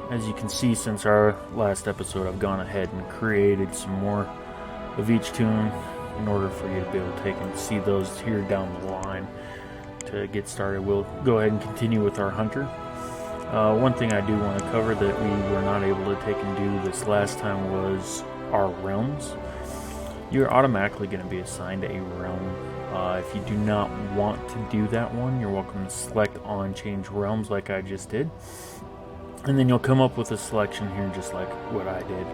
as you can see, since our last episode, I've gone ahead and created some more of each toon in order for you to be able to take and see those here down the line. To get started, we'll go ahead and continue with our hunter. One thing I do want to cover that we were not able to take and do this last time was our realms. You're automatically going to be assigned a realm. If you do not want to do that one, you're welcome to select on change realms like I just did. And then you'll come up with a selection here just like what I did.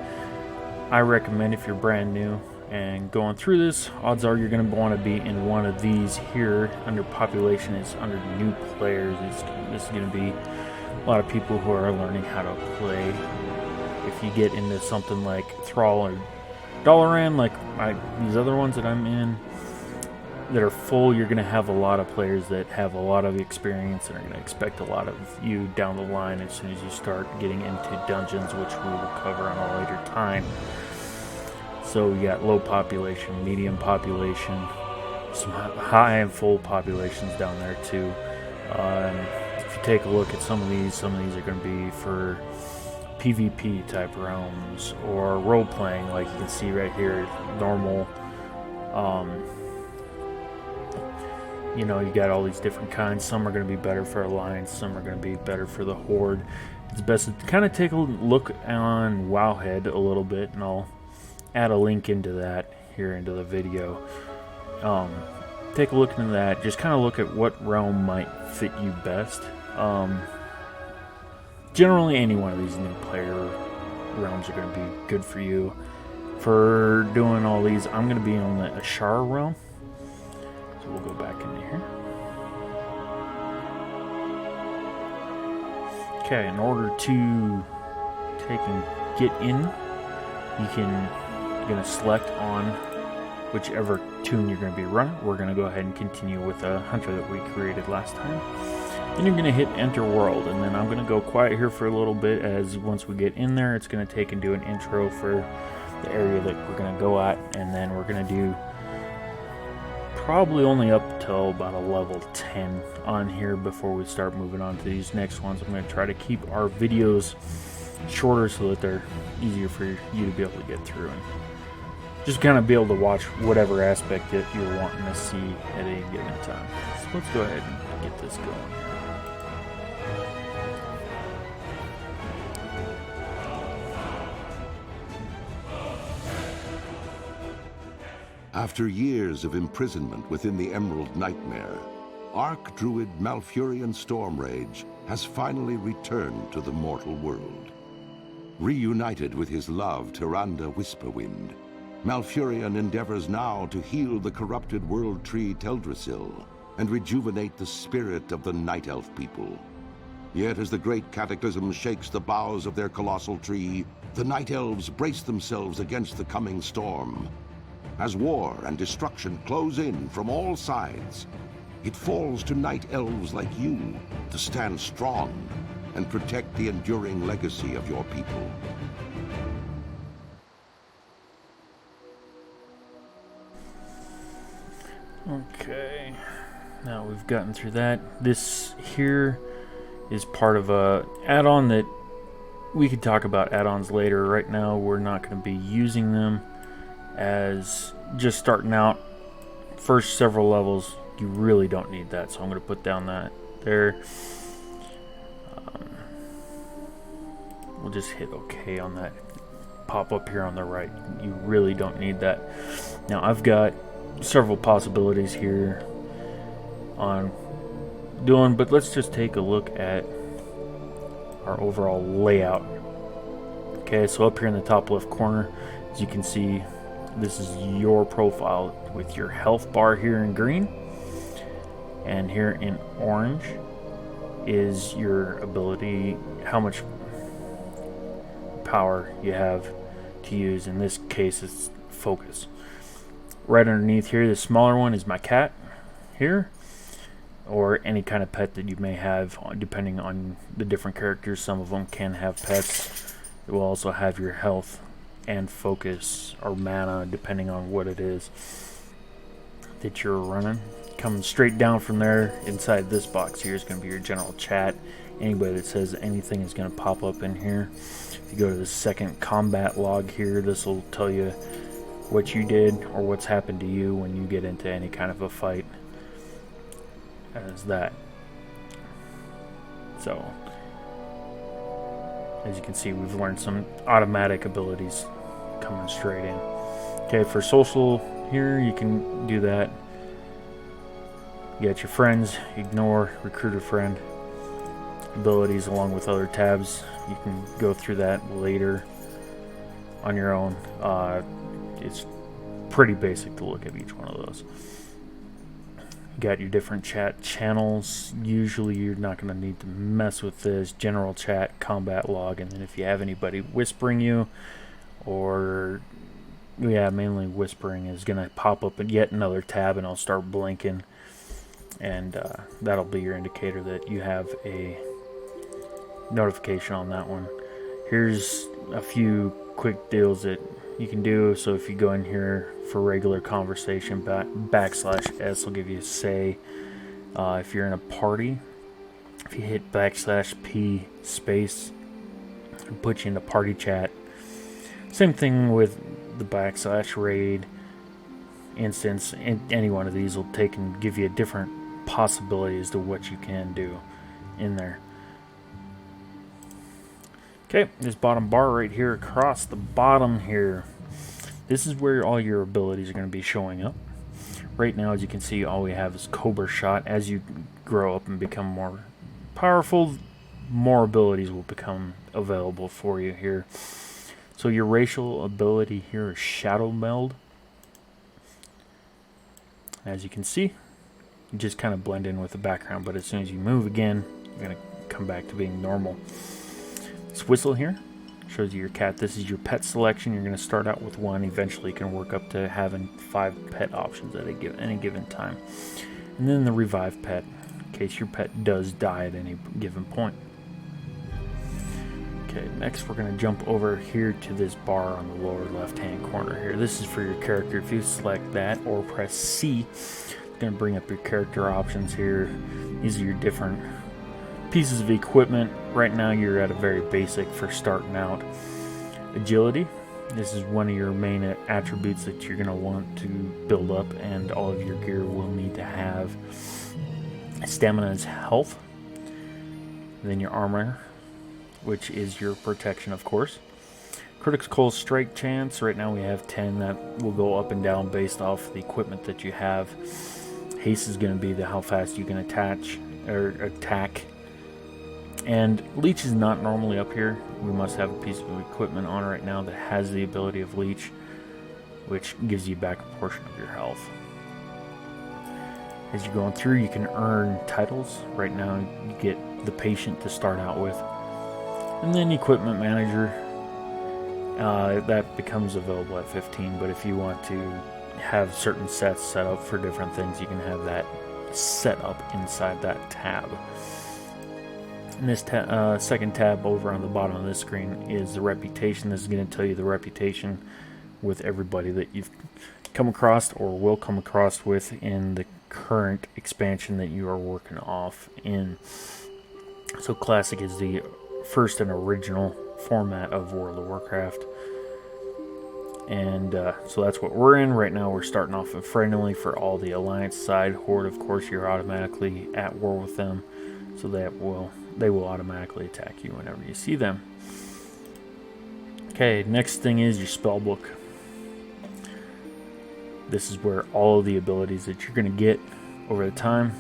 I recommend if you're brand new and going through this, odds are you're going to want to be in one of these here. Under population, it's under new players. This is going to be a lot of people who are learning how to play. If you get into something like Thrall or Dalaran, like these other ones that I'm in that are full, you're going to have a lot of players that have a lot of experience and are going to expect a lot of you down the line as soon as you start getting into dungeons, which we will cover on a later time. So you got low population, medium population, some high and full populations down there too. If you take a look at some of these are going to be for PvP type realms or role playing, like you can see right here, normal. You got all these different kinds. Some are going to be better for Alliance, some are going to be better for the Horde. It's best to kind of take a look on Wowhead a little bit, and I'll add a link into that here into the video. Take a look into that. Just kind of look at what realm might fit you best. Generally, any one of these new player realms are going to be good for you. For doing all these, I'm going to be on the Ashara realm. So we'll go back into here. Okay, in order to take and get in, you're going to select on whichever toon you're going to be running. We're going to go ahead and continue with a hunter that we created last time. Then you're going to hit enter world, and then I'm going to go quiet here for a little bit, as once we get in there, it's going to take and do an intro for the area that we're going to go at, and then we're going to do probably only up till about a level 10 on here before we start moving on to these next ones. I'm going to try to keep our videos shorter so that they're easier for you to be able to get through and just kind of be able to watch whatever aspect that you're wanting to see at any given time. So let's go ahead and get this going. After years of imprisonment within the Emerald Nightmare, Archdruid Malfurion Stormrage has finally returned to the mortal world. Reunited with his love, Tyrande Whisperwind, Malfurion endeavors now to heal the corrupted world tree Teldrassil and rejuvenate the spirit of the Night Elf people. Yet as the great cataclysm shakes the boughs of their colossal tree, the Night Elves brace themselves against the coming storm. As war and destruction close in from all sides, it falls to Night Elves like you to stand strong and protect the enduring legacy of your people. Okay, now we've gotten through that. This here is part of a add-on that we could talk about add-ons later. Right now we're not going to be using them, as just starting out, first several levels, you really don't need that, so I'm going to put down that there. We'll just hit OK on that pop up here on the right. You really don't need that. Now I've got several possibilities here on doing, but let's just take a look at our overall layout. Okay, so up here in the top left corner, as you can see, this is your profile with your health bar here in green, and here in orange is your ability, how much power you have to use. In this case, it's focus. Right underneath here, the smaller one is my cat here, or any kind of pet that you may have, depending on the different characters. Some of them can have pets. It will also have your health and focus or mana, depending on what it is that you're running. Coming straight down from there, inside this box here is going to be your general chat anybody that says anything is going to pop up in here. If you go to the second combat log here, this will tell you what you did or what's happened to you when you get into any kind of a fight. As that. So, as you can see, we've learned some automatic abilities coming straight in. Okay, for social here, you can do that. You got your friends, ignore, recruit a friend, abilities along with other tabs. You can go through that later on your own. It's pretty basic to look at each one of those. You got your different chat channels. Usually you're not going to need to mess with this. General chat, combat log, and then if you have anybody whispering you, or mainly whispering, is going to pop up in yet another tab, and I'll start blinking, and that'll be your indicator that you have a notification on that one. Here's a few quick deals that you can do. So if you go in here for regular conversation, \S will give you a say. If you're in a party, if you hit \P space, it'll put you into party chat. Same thing with the \raid instance. Any one of these will take and give you a different possibility as to what you can do in there. Okay, this bottom bar right here across the bottom here, this is where all your abilities are going to be showing up. Right now, as you can see, all we have is Cobra Shot. As you grow up and become more powerful, more abilities will become available for you here. So your racial ability here is Shadow Meld. As you can see, you just kind of blend in with the background, but as soon as you move again, you're going to come back to being normal. This whistle here shows you your cat. This is your pet selection. You're going to start out with one. Eventually you can work up to having 5 pet options at any given time. And then the revive pet, in case your pet does die at any given point. Okay, next we're going to jump over here to this bar on the lower left hand corner here. This is for your character. If you select that or press C, it's going to bring up your character options here. These are your different pieces of equipment. Right now you're at a very basic for starting out. Agility, this is one of your main attributes that you're going to want to build up, and all of your gear will need to have. Stamina is health, and then your armor, which is your protection, of course. Critical strike chance, right now we have 10. That will go up and down based off the equipment that you have. Haste is going to be how fast you can attack. And leech is not normally up here. We must have a piece of equipment on right now that has the ability of leech, which gives you back a portion of your health. As you're going through, you can earn titles. Right now you get the patient to start out with, and then equipment manager, that becomes available at 15. But if you want to have certain sets set up for different things, you can have that set up inside that tab. And this second tab over on the bottom of this screen is the reputation. This is going to tell you the reputation with everybody that you've come across or will come across with in the current expansion that you are working off in. So Classic is the first and original format of World of Warcraft. And so that's what we're in right now. We're starting off with friendly for all the Alliance side. Horde, of course, you're automatically at war with them, so they will automatically attack you whenever you see them. Okay, next thing is your spell book. This is where all of the abilities that you're going to get over the time.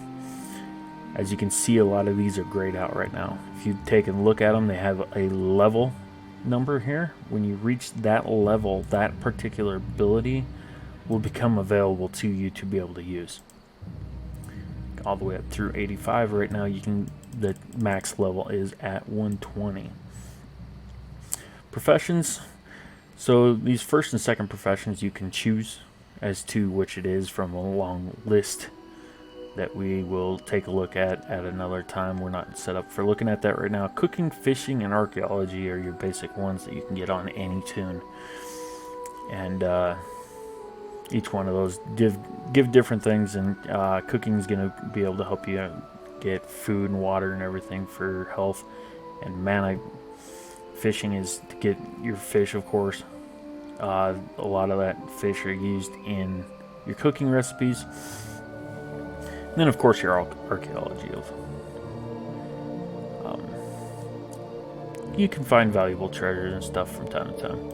As you can see, a lot of these are grayed out right now. If you take a look at them, they have a level number here. When you reach that level, that particular ability will become available to you to be able to use. All the way up through 85 right now, the max level is at 120. Professions. So these first and second professions you can choose as to which it is from a long list that we will take a look at another time. We're not set up for looking at that right now. Cooking, fishing, and archaeology are your basic ones that you can get on any tune. And each one of those give different things, and cooking is going to be able to help you get food and water and everything for health. And mana fishing is to get your fish, of course. A lot of that fish are used in your cooking recipes. And then, of course, your archaeology of. You can find valuable treasures and stuff from time to time.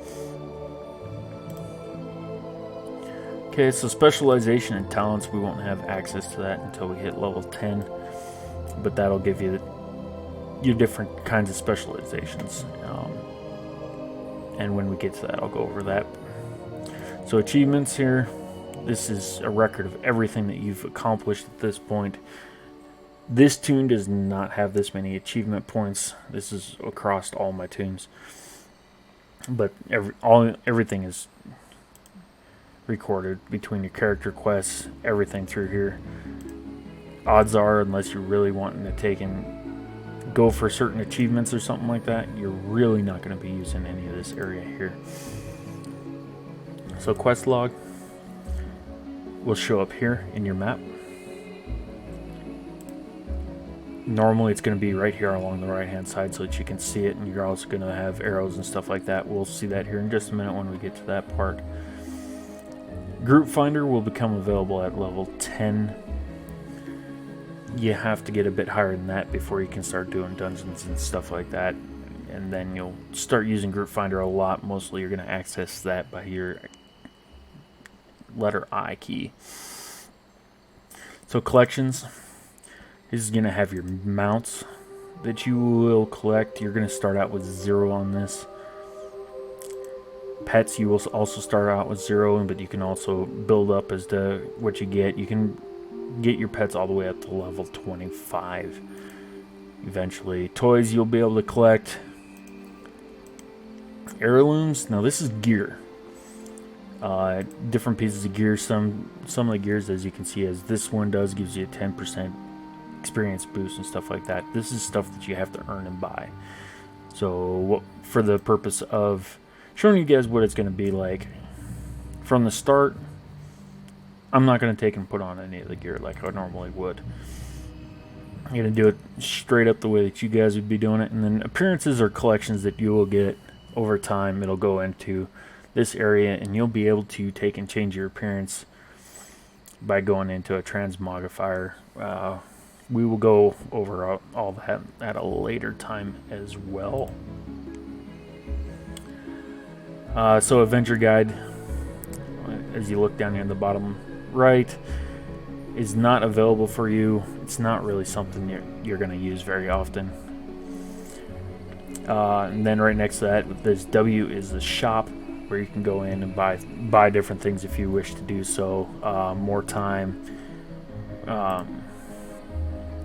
Okay, so specialization and talents, we won't have access to that until we hit level 10. But that'll give you your different kinds of specializations. And when we get to that, I'll go over that. So achievements here. This is a record of everything that you've accomplished at this point. This tune does not have this many achievement points. This is across all my tunes. But everything is recorded between your character quests, everything through here. Odds are, unless you're really wanting to take and go for certain achievements or something like that, you're really not going to be using any of this area here. So quest log will show up here in your map. Normally it's going to be right here along the right hand side so that you can see it, and you're also going to have arrows and stuff like that. We'll see that here in just a minute when we get to that part. Group Finder will become available at level 10. You have to get a bit higher than that before you can start doing dungeons and stuff like that, and then you'll start using Group Finder a lot. Mostly you're going to access that by your letter I key. So collections. This is going to have your mounts that you will collect. You're going to start out with 0 on this. Pets, you will also start out with 0, but you can also build up as to what you get. You can get your pets all the way up to level 25 eventually. Toys you'll be able to collect. Heirlooms. Now this is gear. Different pieces of gear. Some of the gears, as you can see, as this one does, gives you a 10% experience boost and stuff like that. This is stuff that you have to earn and buy. So for the purpose of showing you guys what it's going to be like from the start, I'm not going to take and put on any of the gear like I normally would. I'm going to do it straight up the way that you guys would be doing it. And then appearances are collections that you will get over time. It'll go into this area, and you'll be able to take and change your appearance by going into a transmogrifier. We will go over all that at a later time as well. So Adventure Guide, as you look down here in the bottom right, is not available for you. It's not really something you're going to use very often. And then right next to that, this W is the shop, where you can go in and buy different things if you wish to do so. More time.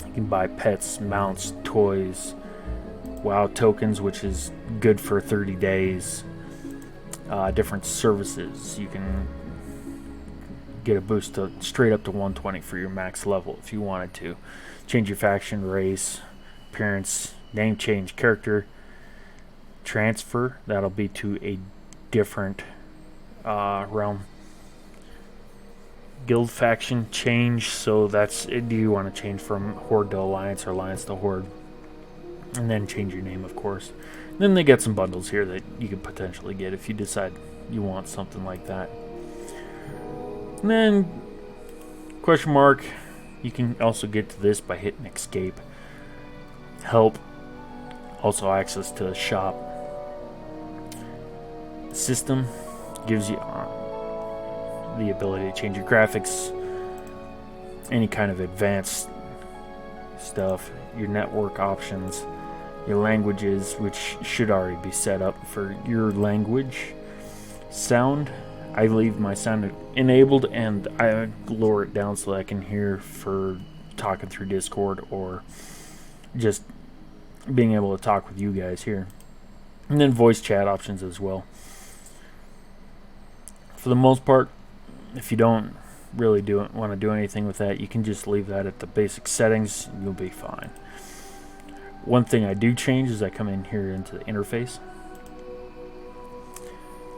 You can buy pets, mounts, toys, WoW tokens, which is good for 30 days. Different services. You can get a boost to straight up to 120 for your max level if you wanted to. Change your faction, race, appearance, name change, character, transfer. That'll be to a different realm. Guild faction change, so that's, do you want to change from Horde to Alliance or Alliance to Horde, and then change your name, of course. And then they get some bundles here that you could potentially get if you decide you want something like that. And then question mark, you can also get to this by hitting escape. Help, also access to the shop. System gives you the ability to change your graphics, any kind of advanced stuff, your network options, your languages, which should already be set up for your language. Sound, I leave my sound enabled, and I lower it down so that I can hear for talking through Discord or just being able to talk with you guys here. And then voice chat options as well. For the most part, if you don't really want to do anything with that, you can just leave that at the basic settings and you'll be fine. One thing I do change is I come in here into the interface,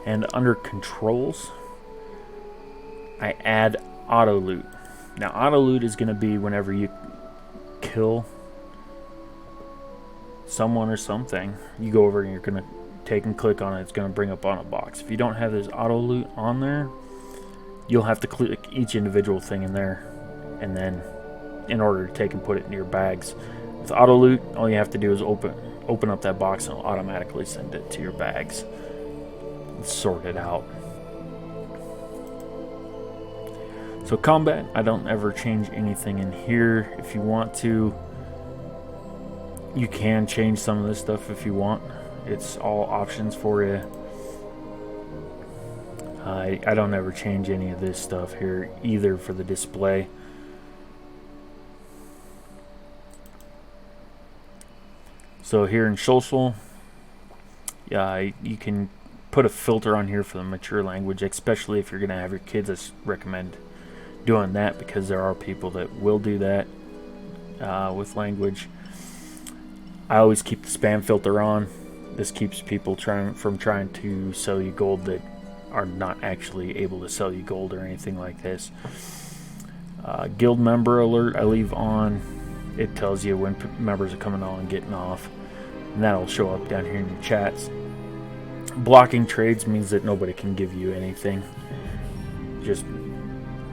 and under controls I add auto loot. Now auto loot is going to be whenever you kill someone or something, you go over and you're going to take and click on it. It's going to bring up on a box. If you don't have this auto loot on there, you'll have to click each individual thing in there, and then in order to take and put it in your bags. With auto loot, all you have to do is open up that box and it'll automatically send it to your bags and sort it out. So combat, I don't ever change anything in here. If you want to, you can change some of this stuff if you want. It's all options for you. I don't ever change any of this stuff here either for the display. So here in social, you can put a filter on here for the mature language, especially if you're going to have your kids. I recommend doing that because there are people that will do that with language. I always keep the spam filter on. This keeps people from trying to sell you gold that are not actually able to sell you gold or anything like this. Guild member alert I leave on. It tells you when members are coming on and getting off, and that'll show up down here in your chats. Blocking trades means that nobody can give you anything,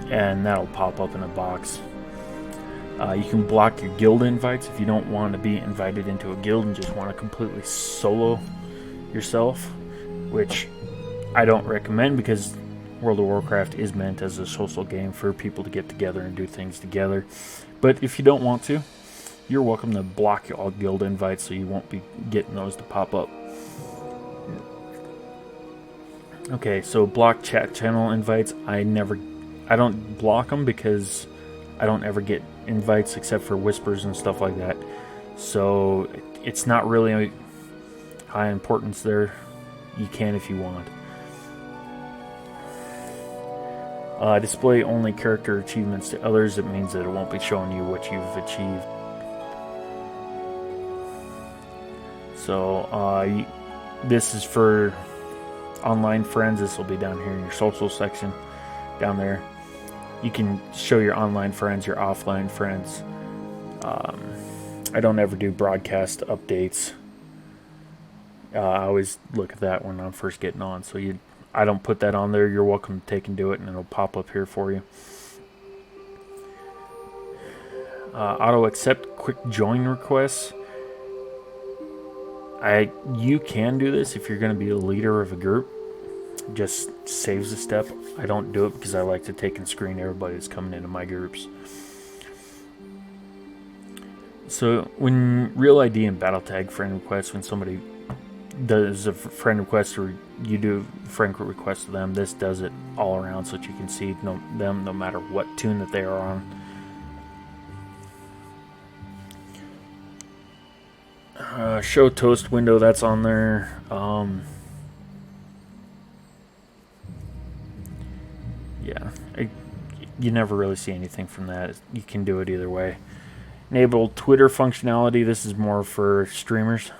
and that'll pop up in a box. You can block your guild invites if you don't want to be invited into a guild and just want to completely solo yourself, which I don't recommend because World of Warcraft is meant as a social game for people to get together and do things together. But if you don't want to, you're welcome to block all guild invites so you won't be getting those to pop up. Okay, so block chat channel invites. I don't block them because I don't ever get invites except for whispers and stuff like that. So it's not really a high importance there. You can if you want. Display only character achievements to others. It means that it won't be showing you what you've achieved. So this is for online friends. This will be down here in your social section down there. You can show your online friends, your offline friends. I don't ever do broadcast updates. I always look at that when I'm first getting on. So I don't put that on there. You're welcome to take and do it, and it'll pop up here for you. Auto accept quick join requests. You can do this if you're going to be a leader of a group. Just saves a step. I don't do it because I like to take and screen everybody that's coming into my groups. So when Real ID and Battletag friend requests, when somebody does a friend request or you do friend request to them, this does it all around so that you can see them no matter what tune that they are on. Show toast window, that's on there. You never really see anything from that. You can do it either way. Enable Twitter functionality. This is more for streamers.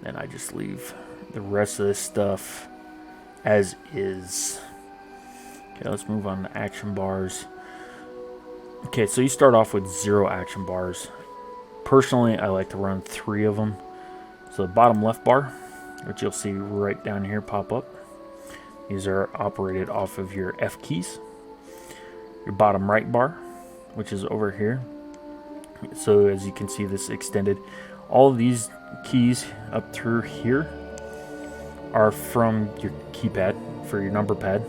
Then I just leave the rest of this stuff as is. Okay, let's move on to action bars. Okay, so you start off with 0 action bars. Personally, I like to run 3 of them. So the bottom left bar, which you'll see right down here pop up. These are operated off of your F keys. Your bottom right bar, which is over here. So as you can see, this extended. All of these keys up through here are from your keypad for your number pad.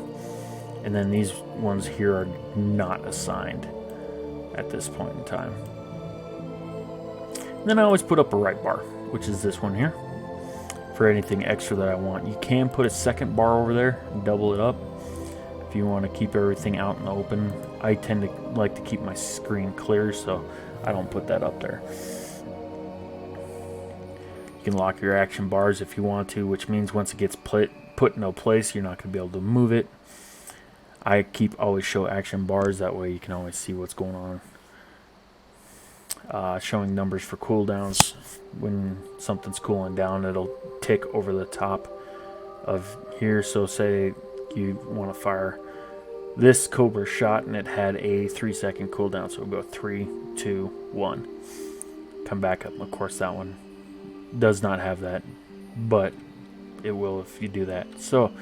And then these ones here are not assigned at this point in time. And then I always put up a right bar, which is this one here, for anything extra that I want. You can put a second bar over there and double it up if you want to keep everything out in the open. I tend to like to keep my screen clear, so I don't put that up there. You can lock your action bars if you want to, which means once it gets put in a place, you're not going to be able to move it. I always show action bars, that way you can always see what's going on. Showing numbers for cooldowns. When something's cooling down, it'll tick over the top of here. So say you want to fire this Cobra shot, and it had a 3-second cooldown. So we'll go 3, 2, 1. Come back up. Of course, that one does not have that, but it will if you do that. So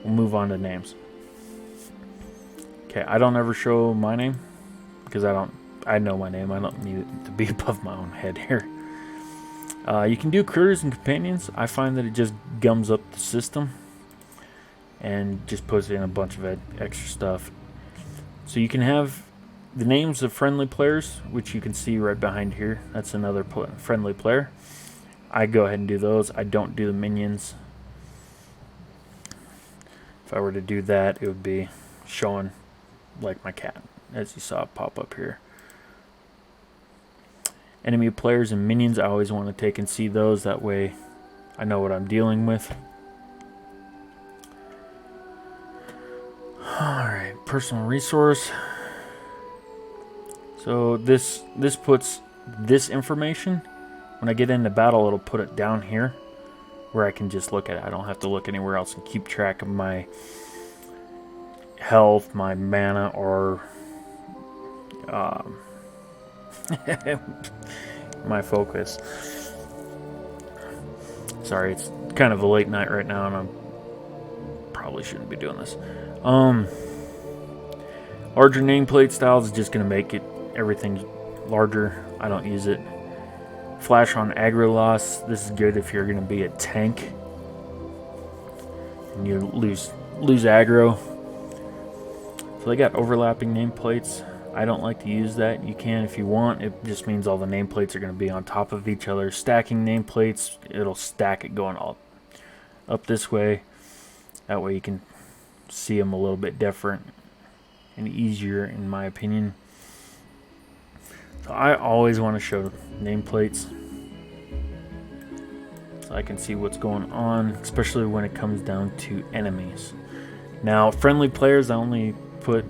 we'll move on to names. Okay, I don't ever show my name because I know my name. I don't need it to be above my own head here. You can do critters and companions. I find that it just gums up the system and just puts in a bunch of extra stuff. So you can have the names of friendly players, which you can see right behind here. That's another friendly player. I go ahead and do those. I don't do the minions. If I were to do that, it would be showing like my cat, as you saw it pop up here. Enemy players and minions, I always want to take and see those. That way I know what I'm dealing with. Alright, personal resource. So this puts this information. When I get into battle, it'll put it down here where I can just look at it. I don't have to look anywhere else and keep track of my health, my mana, or my focus. Sorry, it's kind of a late night right now, and I probably shouldn't be doing this. Larger nameplate styles is just going to make everything larger. I don't use it. Flash on aggro loss. This is good if you're going to be a tank and you lose aggro. So they got overlapping nameplates. I don't like to use that. You can if you want. It just means all the nameplates are going to be on top of each other. Stacking nameplates, it'll stack it going all up this way. That way you can see them a little bit different and easier, in my opinion. So I always want to show nameplates so I can see what's going on, especially when it comes down to enemies. Now, friendly players, I only put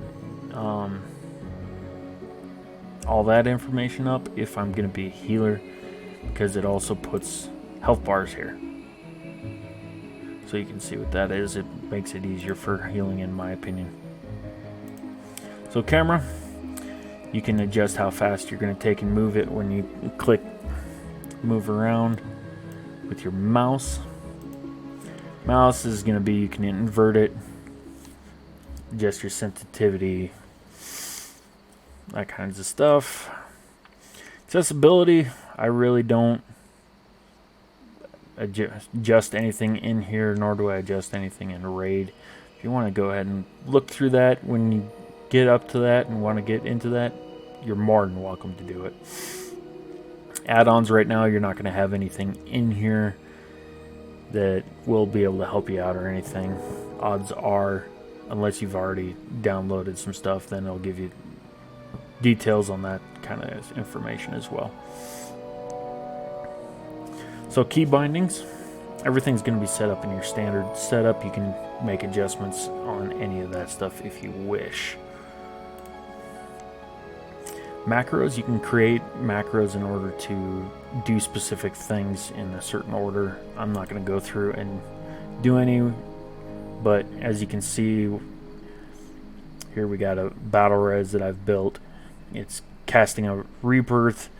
all that information up if I'm going to be a healer, because it also puts health bars here. So you can see what that is. It makes it easier for healing, in my opinion. So camera, you can adjust how fast you're going to take and move it when you click move around with your mouse. Mouse is going to be, you can invert it, adjust your sensitivity, that kinds of stuff. Accessibility, I really don't adjust anything in here, nor do I adjust anything in Raid. If you want to go ahead and look through that when you get up to that and want to get into that, you're more than welcome to do it. Add-ons right now, you're not going to have anything in here that will be able to help you out or anything. Odds are, unless you've already downloaded some stuff, then it'll give you details on that kind of information as well. So key bindings, everything's going to be set up in your standard setup. You can make adjustments on any of that stuff if you wish. Macros, you can create macros in order to do specific things in a certain order. I'm not going to go through and do any, but as you can see here, we got a battle res that I've built. It's casting a rebirth,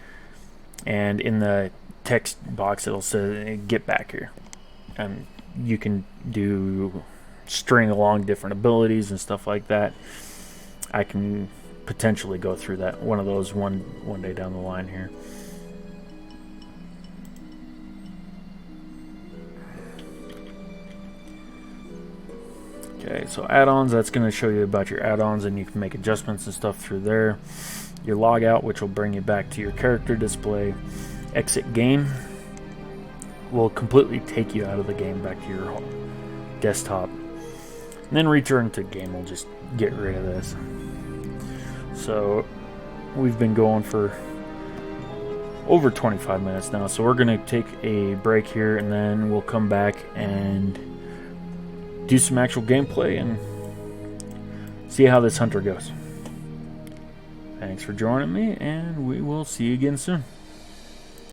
and in the text box it'll say get back here, and you can do string along different abilities and stuff like that. I can potentially go through that one of those one day down the line here. Okay, so add-ons, that's going to show you about your add-ons, and you can make adjustments and stuff through there. Your logout, which will bring you back to your character display. Exit game will completely take you out of the game back to your desktop. And then return to game will just get rid of this. So we've been going for over 25 minutes now, so we're going to take a break here, and then we'll come back and do some actual gameplay and see how this hunter goes. Thanks for joining me, and we will see you again soon.